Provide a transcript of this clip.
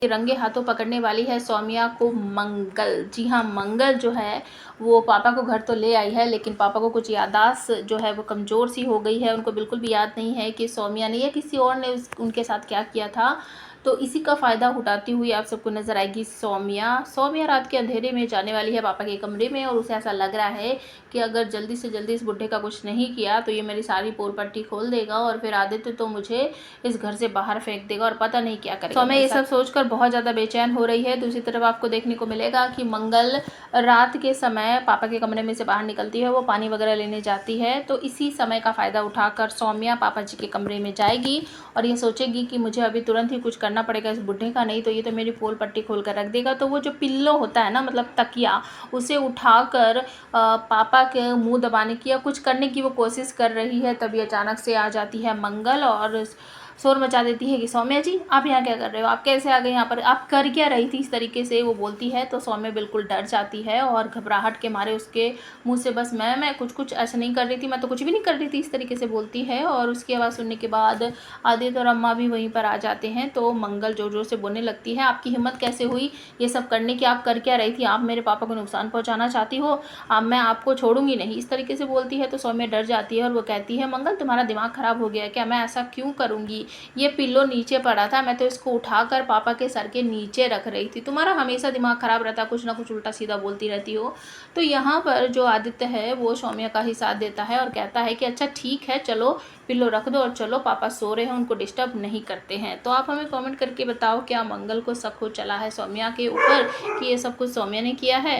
रंगे हाथों पकड़ने वाली है सौम्या को मंगल। जी हाँ, मंगल जो है वो पापा को घर तो ले आई है, लेकिन पापा को कुछ याददाश्त जो है वो कमज़ोर सी हो गई है। उनको बिल्कुल भी याद नहीं है कि सौम्या ने या किसी और ने उनके साथ क्या किया था। तो इसी का फ़ायदा उठाती हुई आप सबको नज़र आएगी सौम्या। सौम्या रात के अंधेरे में जाने वाली है पापा के कमरे में, और उसे ऐसा लग रहा है कि अगर जल्दी से जल्दी इस बुढ़े का कुछ नहीं किया तो ये मेरी सारी पोल पट्टी खोल देगा, और फिर आदित्य तो मुझे इस घर से बाहर फेंक देगा और पता नहीं क्या करेगा। सौम्या ये सब सोचकर बहुत ज़्यादा बेचैन हो रही है। दूसरी तरफ आपको देखने को मिलेगा कि मंगल रात के समय पापा के कमरे में से बाहर निकलती है, वो पानी वगैरह लेने जाती है। तो इसी समय का फ़ायदा उठाकर सौम्या पापा जी के कमरे में जाएगी और ये सोचेगी कि मुझे अभी तुरंत ही कुछ करना पड़ेगा इस बुढ़े का, नहीं तो ये तो मेरी पोल पट्टी खोल कर रख देगा। तो वो जो पिल्लो होता है ना, मतलब तकिया, उसे उठाकर पापा के मुंह दबाने की या कुछ करने की वो कोशिश कर रही है। तभी अचानक से आ जाती है मंगल और शोर मचा देती है कि सौम्या जी आप यहाँ क्या कर रहे हो, आप कैसे आ गए यहाँ पर, आप कर क्या रही थी, इस तरीके से वो बोलती है। तो सौम्या बिल्कुल डर जाती है और घबराहट के मारे उसके मुंह से बस मैं कुछ ऐसा नहीं कर रही थी, मैं तो कुछ भी नहीं कर रही थी, इस तरीके से बोलती है। और उसकी आवाज़ सुनने के बाद आदित्य और अम्मा भी वहीं पर आ जाते हैं। तो मंगल जोर जोर से बोलने लगती है, आपकी हिम्मत कैसे हुई ये सब करने की, आप कर क्या रही थी, आप मेरे पापा को नुकसान पहुँचाना चाहती हो, अब मैं आपको छोड़ूंगी नहीं, इस तरीके से बोलती है। तो सौम्या डर जाती है और वो कहती है, मंगल तुम्हारा दिमाग ख़राब हो गया है क्या, मैं ऐसा क्यों करूँगी, ये पिल्लो नीचे पड़ा था, मैं तो इसको उठाकर पापा के सर के नीचे रख रही थी, तुम्हारा हमेशा दिमाग ख़राब रहता, कुछ ना कुछ उल्टा सीधा बोलती रहती हो। तो यहाँ पर जो आदित्य है वो सौम्या का ही साथ देता है और कहता है कि अच्छा ठीक है, चलो पिल्लो रख दो और चलो, पापा सो रहे हैं, उनको डिस्टर्ब नहीं करते हैं। तो आप हमें कमेंट करके बताओ क्या मंगल को शक हो चला है सौम्या के ऊपर कि ये सब कुछ सौम्या ने किया है।